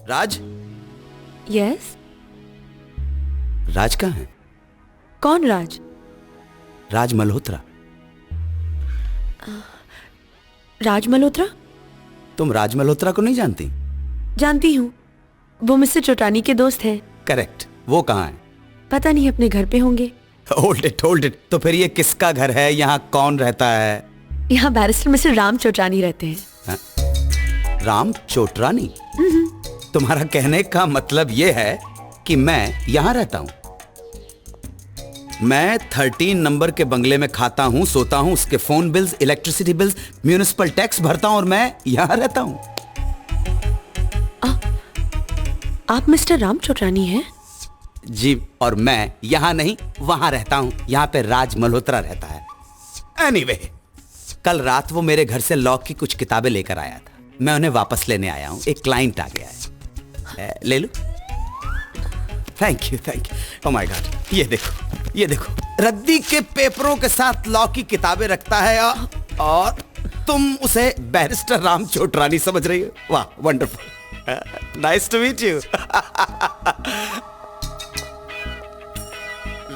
राज। Yes. राज कहाँ है? कौन राज? राज मल्होत्रा। राज मल्होत्रा? तुम राज मल्होत्रा को नहीं जानती? जानती हूँ, वो मिस्टर चोटानी के दोस्त हैं। करेक्ट। वो कहाँ है? पता नहीं, अपने घर पे होंगे। Hold it. तो फिर ये किसका घर है? यहाँ कौन रहता है? यहाँ बैरिस्टर मिस्टर राम चोटानी रहते हैं। हा? राम चोटरानी? तुम्हारा कहने का मतलब ये है कि मैं यहाँ रहता हूँ? मैं 13 नंबर के बंगले में खाता हूँ, सोता हूँ, उसके phone bills, electricity bills, municipal tax भरता हूँ और मैं यहाँ रहता हूँ। आप मिस्टर राम चोटानी हैं? जी, और मैं यहाँ नहीं वहां रहता हूँ। यहाँ पे राज मल्होत्रा रहता है। एनीवे, कल रात वो मेरे घर से लॉ की कुछ किताबें लेकर आया था। मैं उन्हें वापस लेने आया हूँ। एक क्लाइंट आ गया है। ले लो। Thank you. Oh my god, ये देखो रद्दी के पेपरों के साथ लॉ की किताबें रखता है और तुम उसे बैरिस्टर राम चोटरानी समझ रही हो। वाह, wonderful. Nice to meet you.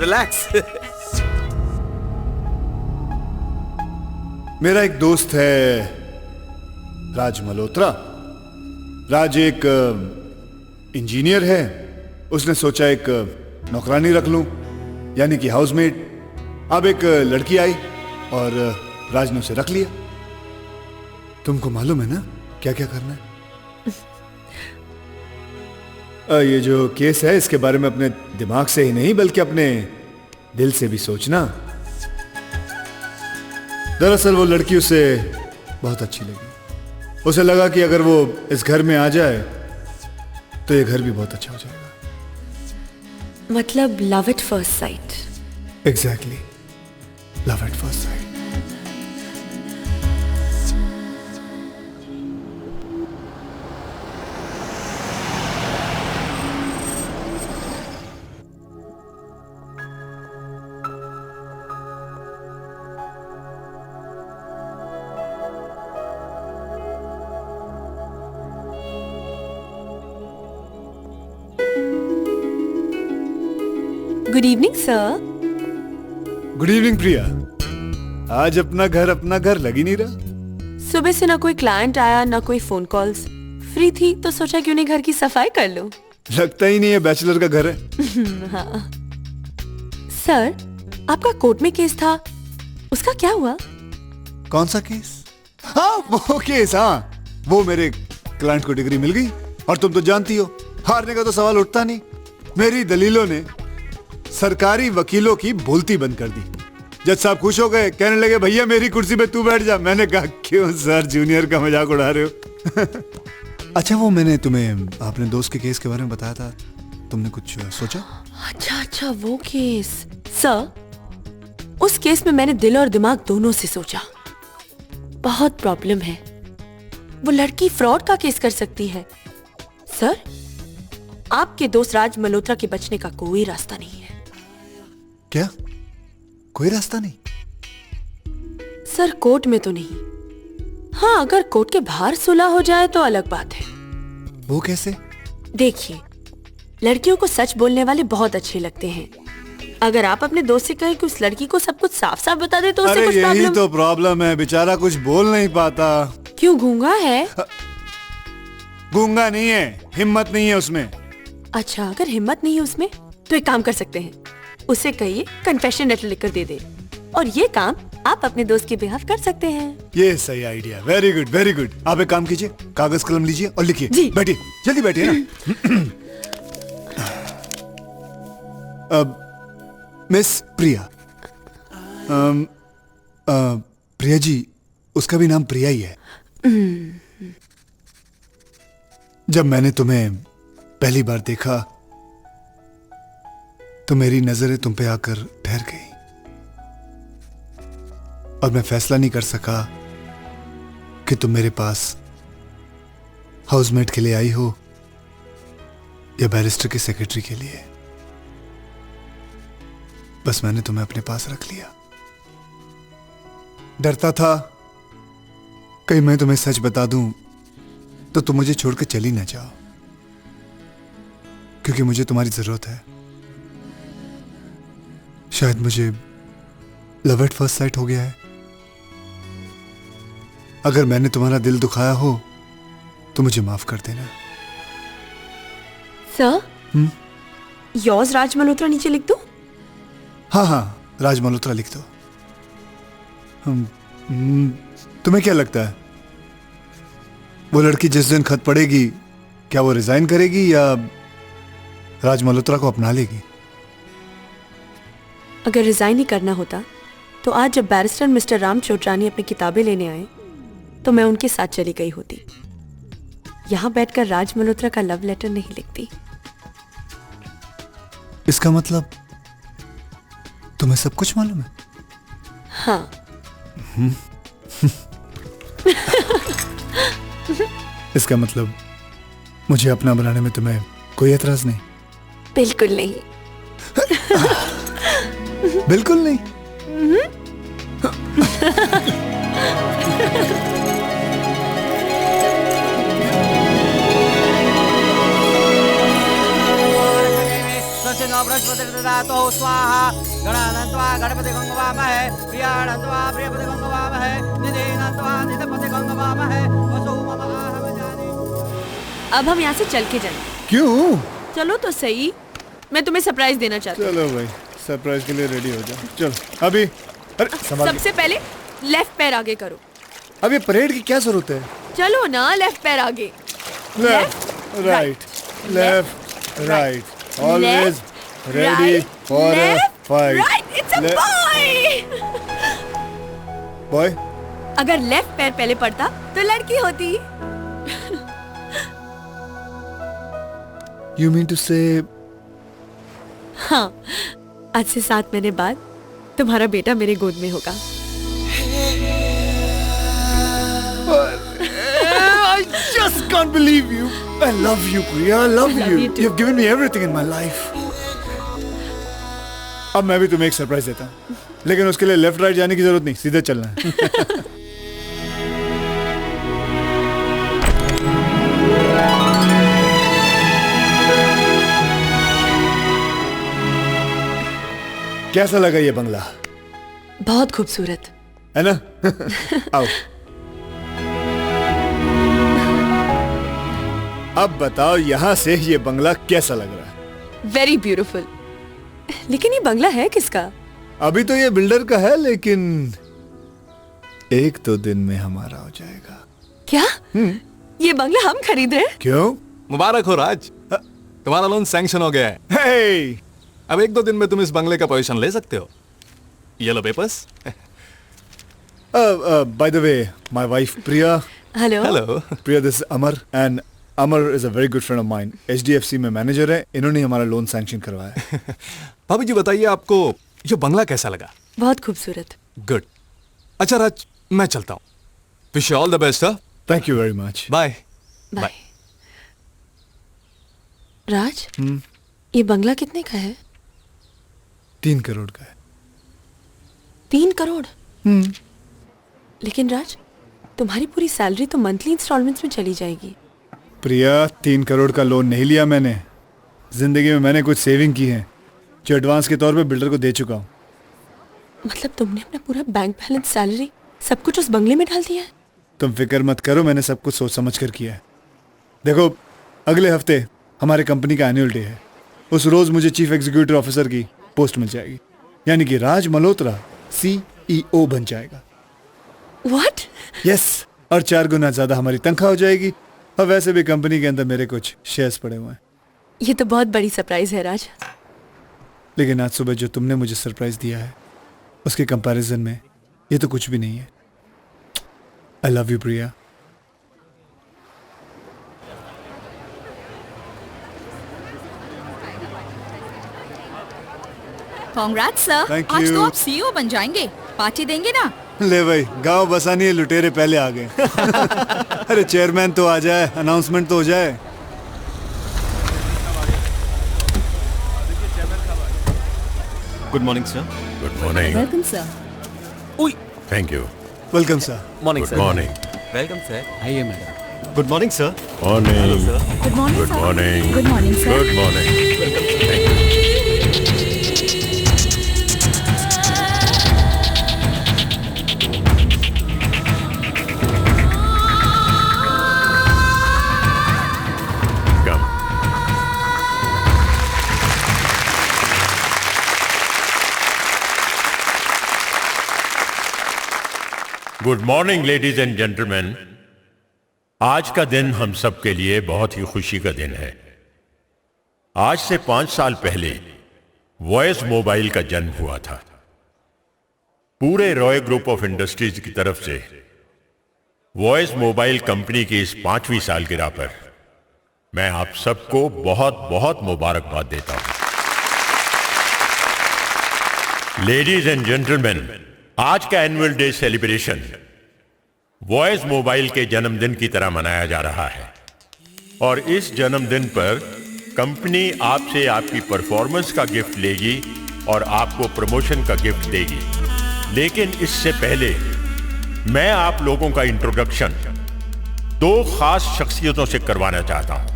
Relax. मेरा एक दोस्त है राज मल्होत्रा। राज एक इंजीनियर है। उसने सोचा एक नौकरानी रख लूं, यानी कि हाउसमेट। अब एक लड़की आई और राज ने उसे रख लिया। तुमको मालूम है ना क्या क्या करना है? ये जो केस है, इसके बारे में अपने दिमाग से ही नहीं बल्कि अपने दिल से भी सोचना। दरअसल वो लड़की उसे बहुत अच्छी लगी। उसे लगा कि अगर वो इस घर में आ जाए तो ये घर भी बहुत अच्छा हो जाएगा। मतलब love at first sight. Exactly, love at first sight. Good evening sir. Good evening Priya. आज अपना घर लग ही नहीं रहा। सुबह से ना कोई क्लाइंट आया ना कोई फोन कॉल्स। फ्री थी तो सोचा क्यों नहीं घर की सफाई कर लूं। लगता ही नहीं है बैचलर का घर है। हाँ। सर, आपका कोर्ट में केस था, उसका क्या हुआ? कौन सा केस? हाँ, वो केस। हाँ, वो मेरे क्लाइंट को डिग्री मिल गई और तुम तो जानती हो, हारने का तो सवाल उठता नहीं। मेरी दलीलों ने सरकारी वकीलों की बोलती बंद कर दी। जज साहब खुश हो गए, कहने लगे भैया मेरी कुर्सी पे तू बैठ जा। मैंने कहा क्यों सर, जूनियर का मजाक उड़ा रहे हो? अच्छा, वो मैंने तुम्हें अपने दोस्त के केस के बारे में बताया था, तुमने कुछ सोचा? अच्छा, वो केस। सर, उस केस में मैंने दिल और दिमाग दोनों से सोचा। बहुत प्रॉब्लम है। वो लड़की फ्रॉड का केस कर सकती है। सर, आपके दोस्त राज मल्होत्रा के बचने का कोई रास्ता नहीं है। क्या? कोई रास्ता नहीं? सर, कोर्ट में तो नहीं। हाँ, अगर कोर्ट के बाहर सुलह हो जाए तो अलग बात है। वो कैसे? देखिए, लड़कियों को सच बोलने वाले बहुत अच्छे लगते हैं। अगर आप अपने दोस्त से कहें कि उस लड़की को सब कुछ साफ साफ बता दे तो उसे कुछ यही तो प्रॉब्लम है, बेचारा कुछ बोल नहीं पाता। क्यों, गूंगा है? गूंगा नहीं है, हिम्मत नहीं है उसमें। अच्छा, अगर हिम्मत नहीं है उसमें तो एक काम कर सकते हैं, उसे कहिए कन्फेशन लेटर लिखकर दे दे, और ये काम आप अपने दोस्त के बिहाफ कर सकते हैं। ये सही आइडिया। Very good. आप एक काम कीजिए, कागज कलम लीजिए और लिखिए। जी। बैठिए, जल्दी बैठिए ना। अब मिस प्रिया। प्रिया जी, उसका भी नाम प्रिया ही है। जब मैंने तुम्हें पहली बार देखा तो मेरी नजरें तुम पे आकर ठहर गई और मैं फैसला नहीं कर सका कि तुम मेरे पास हाउसमेट के लिए आई हो या बैरिस्टर के सेक्रेटरी के लिए। बस मैंने तुम्हें अपने पास रख लिया। डरता था कहीं मैं तुम्हें सच बता दूं तो तुम मुझे छोड़कर चली ना जाओ। क्योंकि मुझे तुम्हारी जरूरत है। शायद मुझे लव एट फर्स्ट साइट हो गया है। अगर मैंने तुम्हारा दिल दुखाया हो तो मुझे माफ कर देना। सर, योर्स राज मल्होत्रा नीचे लिख दो। हाँ हाँ, राज मल्होत्रा लिख दो। तुम्हें क्या लगता है, वो लड़की जिस दिन खत पढ़ेगी क्या वो रिजाइन करेगी या राज मल्होत्रा को अपना लेगी? अगर रिजाइन ही करना होता तो आज जब बैरिस्टर मिस्टर राम चोटरानी अपनी किताबें लेने आए तो मैं उनके साथ चली गई होती। यहां बैठकर राज मल्होत्रा का लव लेटर नहीं लिखती। इसका मतलब तुम्हें सब कुछ मालूम है? हाँ। इसका मतलब मुझे अपना बनाने में तुम्हें कोई एतराज नहीं? बिल्कुल नहीं। बिल्कुल नहीं। बृहस्पतिर्दधातो स्वाहा गणानन्त्वा गणपति गंगवामहे प्रियाणन्त्वा प्रियपति गंगवामहे निधीनन्त्वा निधपति गंगवामहे वसु मम आहव जाने। अब हम यहाँ से चल के जाएं। क्यों? चलो तो सही, मैं तुम्हें सरप्राइज देना चाहती हूँ। चलो भाई, सरप्राइज के लिए रेडी हो जाओ। चलो अभी। अरे संभाल के। सबसे पहले लेफ्ट पैर आगे करो। अब ये परेड की क्या जरूरत है? चलो ना, लेफ्ट पैर आगे। Left right, left right, always ready for a fight. Right, it's a boy. Boy? अगर लेफ्ट पैर पहले पड़ता तो लड़की होती। यू मीन टू से? हाँ, आज से 7 महीने बाद तुम्हारा बेटा मेरे गोद में होगा। I just can't believe you. I love you, Priya. I love you. you too. You've given me everything in my life. अब मैं भी तुम्हें एक सरप्राइज देता हूँ, लेकिन उसके लिए लेफ्ट राइट जाने की जरूरत नहीं, सीधे चलना है। कैसा लगा ये बंगला? बहुत खूबसूरत है ना? आओ। अब बताओ यहाँ से ये बंगला कैसा लग रहा है? Very beautiful. लेकिन ये बंगला है किसका? अभी तो ये बिल्डर का है, लेकिन 1-2 दिन में हमारा हो जाएगा। क्या? ये बंगला हम खरीद रहे हैं? क्यों? मुबारक हो राज, तुम्हारा लोन सैंक्शन हो गया है। Hey! अब 1-2 दिन में तुम इस बंगले का पोजीशन ले सकते हो। ये लो papers. By the way, my wife Priya. Hello. Hello. Priya, this is Amar and Amar is a very good friend of mine. HDFC में मैनेजर है, इन्होंने हमारा लोन सैंक्शन करवाया है। भाभी जी बताइए, आपको ये बंगला कैसा लगा? बहुत खूबसूरत। गुड। अच्छा राज, मैं चलता हूँ। Wish you all the best. Thank you very much. Bye. Bye. Raj, ये बंगला कितने का है? 3 करोड़ का है। 3 करोड़? लेकिन राज, तुम्हारी पूरी सैलरी तो मंथली इंस्टॉलमेंट्स में चली जाएगी। प्रिया, 3 करोड़ का लोन नहीं लिया मैंने। जिंदगी में मैंने कुछ सेविंग की है जो एडवांस के तौर पे बिल्डर को दे चुका हूँ। मतलब तुमने अपना पूरा बैंक बैलेंस, सैलरी, सब कुछ उस बंगले में डाल दिया है? तुम फिक्र मत करो, मैंने सब कुछ सोच समझ कर किया है। देखो, अगले हफ्ते हमारे कंपनी का एनुअल डे है। उस रोज मुझे चीफ एग्जीक्यूटिव ऑफिसर की पोस्ट मिल जाएगी, यानी कि राज मल्होत्रा CEO बन जाएगा। What? यस, और 4 गुना ज्यादा हमारी तनख्वाह हो जाएगी। और वैसे भी कंपनी के अंदर मेरे कुछ शेयर्स पड़े हुए हैं। ये तो बहुत बड़ी सरप्राइज है राज। लेकिन आज सुबह जो तुमने मुझे सरप्राइज दिया है, उसके कंपैरिजन में ये तो कुछ भी नहीं है। I love you Priya. Congrats sir, Thank आज you. तो आप CEO बन जाएंगे। पार्टी देंगे ना? ले भाई, गांव बसानी है, लुटेरे पहले आ गए। अरे चेयरमैन तो आ जाए, अनाउंसमेंट तो हो जाए। Good morning sir. Good morning. Welcome sir. Thank you. Welcome sir. Morning good morning. Welcome sir. आइए madam. Good morning, sir. Morning. Hello, sir. Good morning Good morning. Good morning sir Good morning. Come. Good morning, ladies and gentlemen. आज का दिन हम सब के लिए बहुत ही खुशी का दिन है। आज से 5 साल पहले वॉइस मोबाइल का जन्म हुआ था। पूरे रॉय ग्रुप ऑफ इंडस्ट्रीज की तरफ से वॉइस मोबाइल कंपनी की इस 5वीं सालगिरह पर मैं आप सबको बहुत बहुत मुबारकबाद देता हूं। लेडीज एंड जेंटलमैन, आज का annual day celebration voice mobile के जन्मदिन की तरह मनाया जा रहा है और इस जन्मदिन पर कंपनी आपसे आपकी परफॉर्मेंस का गिफ्ट लेगी और आपको प्रमोशन का गिफ्ट देगी। लेकिन इससे पहले मैं आप लोगों का इंट्रोडक्शन 2 खास शख्सियतों से करवाना चाहता हूं।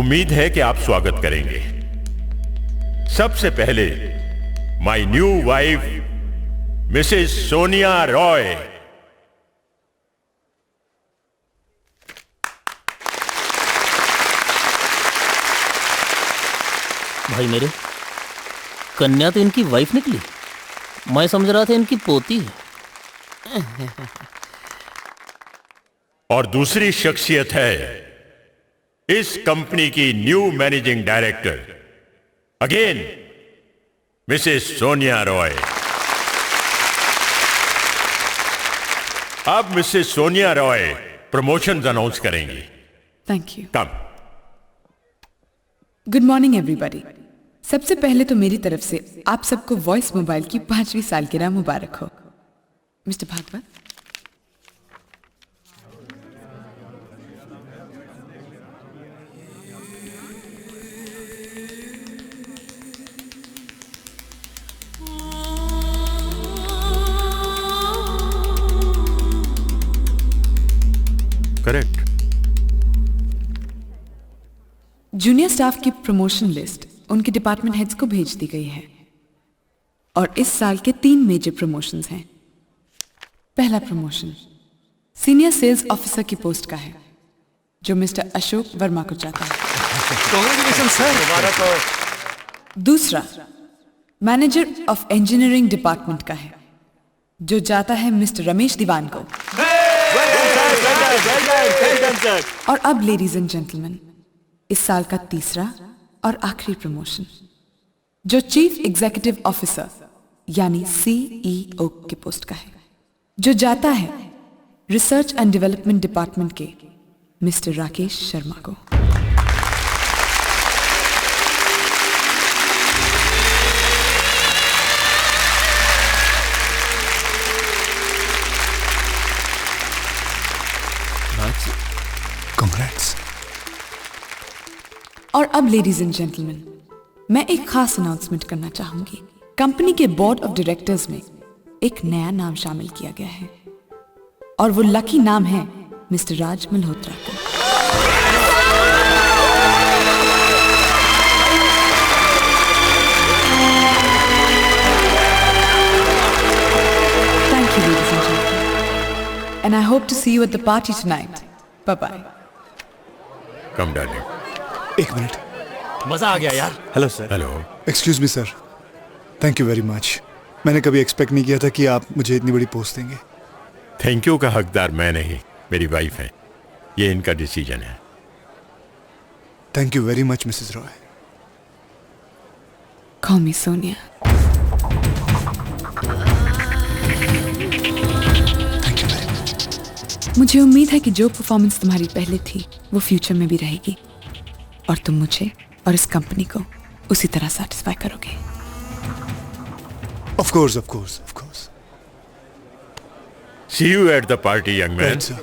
उम्मीद है कि आप स्वागत करेंगे। सबसे पहले my new wife Mrs Sonia Roy. भाई मेरे, कन्या तो इनकी वाइफ निकली। मैं समझ रहा था इनकी पोती है। और दूसरी शख्सियत है इस कंपनी की new managing director, again Mrs Sonia Roy. अब Mrs Sonia Roy promotions announce करेंगी। Thank you. Come. Good morning everybody. सबसे पहले तो मेरी तरफ से आप सबको वॉइस मोबाइल की 5वीं सालगिरह मुबारक हो। Mister Bhagwat. Correct. Junior staff की प्रमोशन लिस्ट उनके डिपार्टमेंट हेड्स को भेज दी गई है और इस साल के 3 मेजर प्रमोशंस हैं। पहला प्रमोशन सीनियर सेल्स ऑफिसर की पोस्ट का है, जो मिस्टर अशोक वर्मा को जाता है। Congratulations, sir. मुबारक हो। दूसरा मैनेजर ऑफ इंजीनियरिंग डिपार्टमेंट का है, जो जाता है मिस्टर रमेश दीवान को। और अब लेडीज एंड जेंटलमैन, इस साल का तीसरा और आखिरी प्रमोशन, जो चीफ एग्जीक्यूटिव ऑफिसर यानी CEO की पोस्ट का है, जो जाता है रिसर्च एंड डेवलपमेंट डिपार्टमेंट के मिस्टर राकेश शर्मा को। Congrats. और अब लेडीज एंड जेंटलमैन, मैं एक खास अनाउंसमेंट करना चाहूंगी। कंपनी के बोर्ड ऑफ डायरेक्टर्स में एक नया नाम शामिल किया गया है और वो लकी नाम है मिस्टर राज मल्होत्रा का। Thank you, ladies and gentlemen, and I hope to see you at the party tonight. Bye bye. Come darling. एक मिनट। मजा आ गया यार। Hello sir. Hello. Excuse me sir, thank you very much. मैंने कभी expect नहीं किया था कि आप मुझे इतनी बड़ी पोस्ट देंगे। थैंक यू का हकदार मैं नहीं, मेरी वाइफ है। ये इनका डिसीजन है। Thank you very much Mrs Roy. Call me Sonia. Thank you very much. मुझे उम्मीद है कि जो परफॉर्मेंस तुम्हारी पहले थी वो फ्यूचर में भी रहेगी और तुम मुझे और इस कंपनी को उसी तरह सेटिस्फाई करोगे। Of course, of course, of course. See you at the party, young man. Right, sir.